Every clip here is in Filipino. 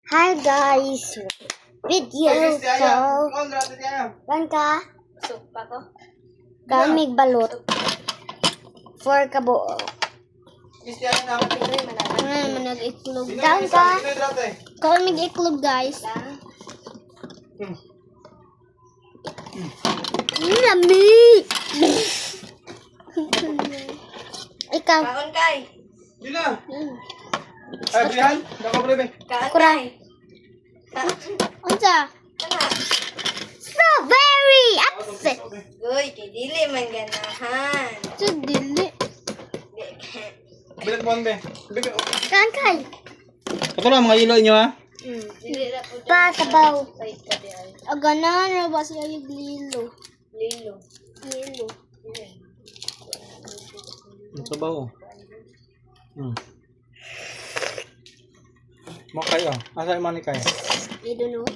Hi guys, video ko. Kan ka? Supa ko. Kamig balot. For kabuo. Manag iklog. Kan ka? Kamig iklog guys. Lami. Ikaw. Kaon kay. Dila. Ay, Brian, dako brebe. Kaon Kurang. kay. Unsa? Kana. Strawberry upset. Goy, kay dili man ganahan. So dili. Bilat mo be. Bebe. Kan kay? Ito lang mga ilo inyo ha. Dili ra po. Pa sabaw. Ay, tabi ay. Aganan ra ba siya yung lilo? Lilo. Lilo. Ang sabaw. Mo kayo. Asa man ni kayo? I don't know.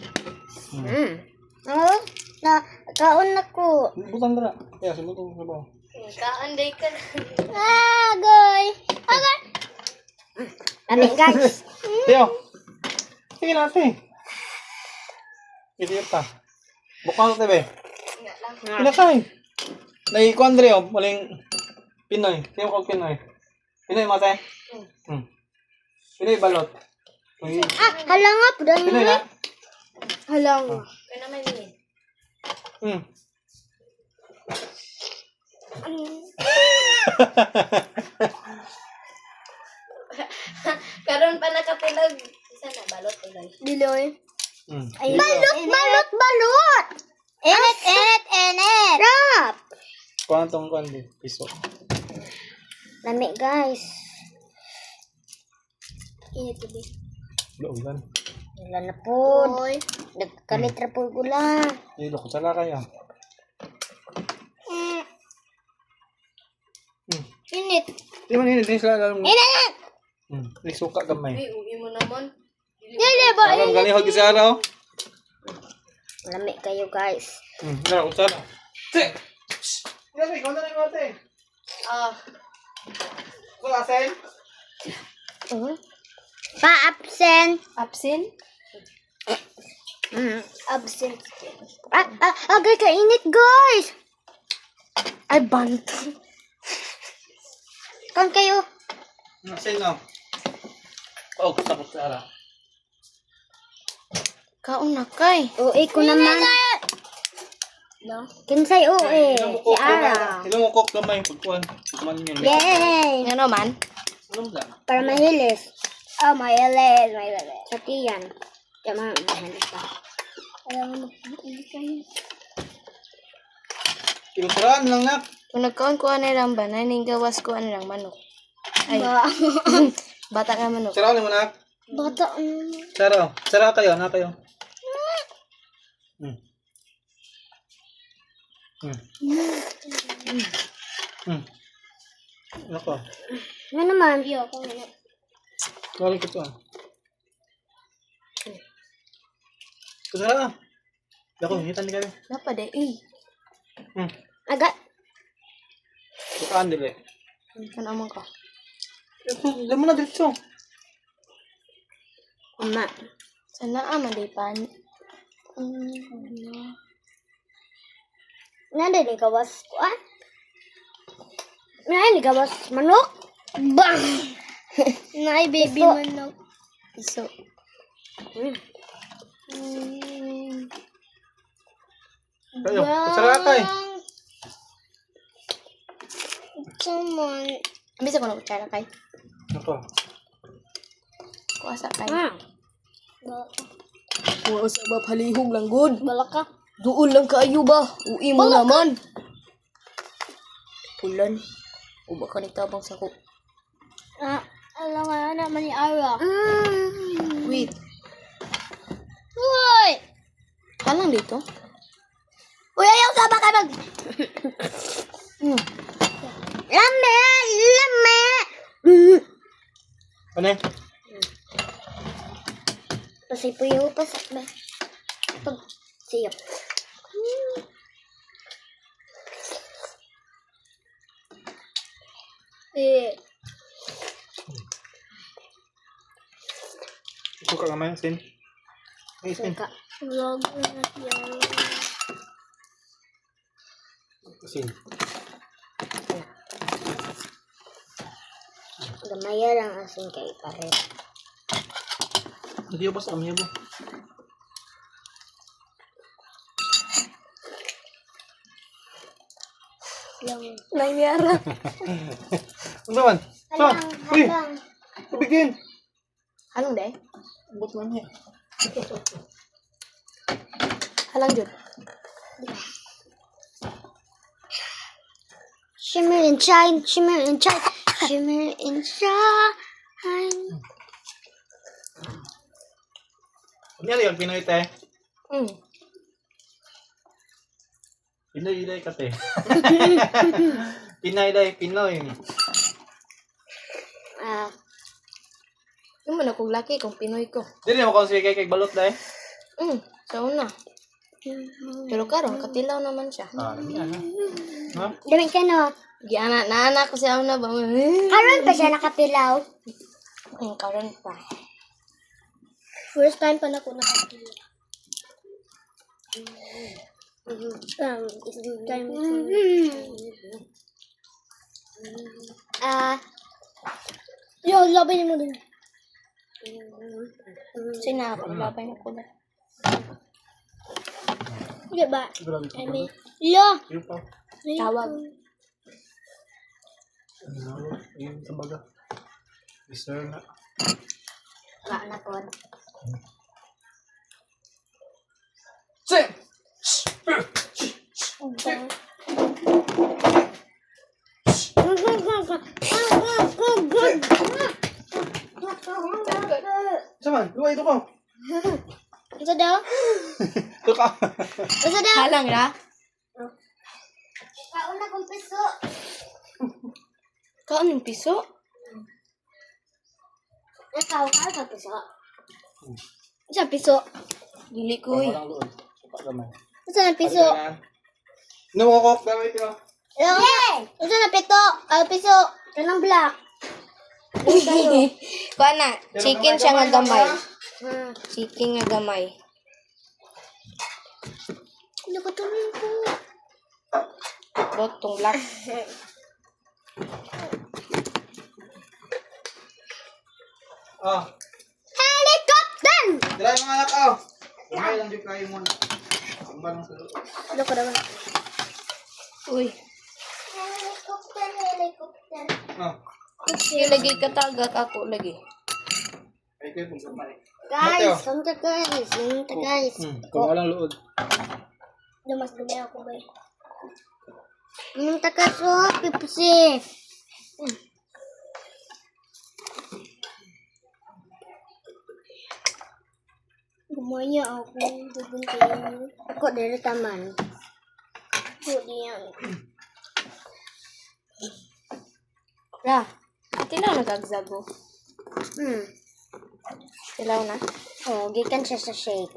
Oh, na kaon na ko. Butang dara. Kaya sumutong sabaw. Kaon day ka. Goy. Agay. Kami guys. Tiyo. Sige natin. Ito pa. Bukang sa be. Nga lang. Pinakay. Naikuan dre oh, maling Pinoy. Tiyo kog Pinoy. Pinoy mate. Pinoy balot. Halanga po dahil. Pinoy na. Halanga. Kaya naman ni. Karon pa nakapilag. Isa na balot ilay. Diloy. Ay, Balot. Enet. Rap. kuantong kuan di piso. Lami guys. Init ulit. Lugan. Wala na po. Nagkalitra po gula. Ilo ko sala kaya. Init. Di man ini sila dalam. Init. Ni suka gamay. Ay, uwi mo naman. Dili ba? Alam gali hog sa araw. Lami kayo guys. Dara usara. Te. Dali, konta na ngote. Ah, Ko asen. Pa-absent. absent? Absent. Agay ka init guys. Ay, banto. Kan kayo? Asen no. Oh, tapos sara. Kaon na kay. Uy ko naman. No? Kinsay uwi. Si Ara. Ilumukok gamay pagkuan. Man yun. Yay! Ano man? Ilum da. Para mahilis. Oh, mahilis. Sa tiyan. Kaya mga mahilis pa. Alam mo, mahilis kayo. Ilusaraan lang nak. Kung nagkaon ko ano lang ba, naning gawas ko ano lang manok. Ay, bata ka manok. Saraw ni mo nak. Bata. Saraw. Saraw kayo, na kayo. Nako. Ano naman? Iyo, kung ano. Kali ko to. Kusara. Dako, hitan ni kami. Napade eh. Agad. Bukaan dili. Kanamon ka. Lamo na dito. Uma. Sana malipan. Nanda ni gawas ko ah. Nai ni gawas manok. Bang. Nai baby manok. Iso. Kayo, kusara kay. Come Bisa ko na kutsara kay. Nako. Kuasa kay. on. Kuasa ba palihog lang good. Balaka. Duol lang kaayo ba? Uwi mo naman. Pulan. Uba ka nagtabang sa ko. Alam nga naman ni Ara. Wait. Uy! Halang dito? Uy, ayaw ka ba ka mag... Lame! Ano? Pasipuyo pa sa... Pag... Siyap. Suka gamay sin. May spin. Vlog na siya. Asin. Gamaya lang asin kay pare. Hindi ba sa amya ba? Yung Nangyara. Ano naman? Saan? Uy! halang. Tubigin! Anong day? Bot man niya. Halang jud. Shimmer and shine, shimmer and shine, shimmer and shine. Kunyari yung Pinoy te. Mm. Pinoy ka te. Pinoy. Ah, Yung man akong laki kung Pinoy ko. Dili mo kung sige kay balot dai. Sa una. Pero karon katilaw naman siya. Ah, yan ha. Ha? dami ka no. Giana naanak ko siya una ba. Karon pa siya nakapilaw. Karon pa. First time pa na ko nakapilaw. Time. Yo, laban mo din. Sina ako labay na ko na. Di ba? Grabe ka. Yo. Yung pa. Tawag. Yung tabaga. Mister na. Wala na ko. Sim! Saman, luway ito ko. Ito daw? Ito ka. Ito daw? Halang ra. Kauna kong piso. Kaon yung piso? Ikaw, ka piso. Isa piso. Dili ko eh. Walang luod. Supak gamay. Isa na piso. Numukok, gamay ito. Yay! Isa na pito. Piso. Kanang black. Kuha na. Chicken siya nga gamay. Hmm. Chicken nga gamay. Nakatuloy ko. Botong black. Ah, Helicopter! dala yung mga anak ko. Gamay lang yung kayo muna. Ang banang sa loob. Ano ko naman? Uy. Helicopter, helicopter. Ah, Yung lagi katagak ako lagi. ay kayo kung gamay. Guys, kamta guys. Kamta guys. Kung walang luod. Mas dumi ako ba? Kamta ka so, pipsi. Gumaya ako. Bubuntin. Ako dari taman. Hindi yan. Ra. Tilaw na kagzago. Tilaw na. Oh, gikan siya sa shake.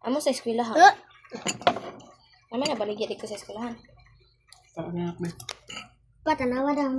Amo sa eskwelahan. Ah! Naman na baligya dito sa eskwelahan. Saan niya, Patanawa daw.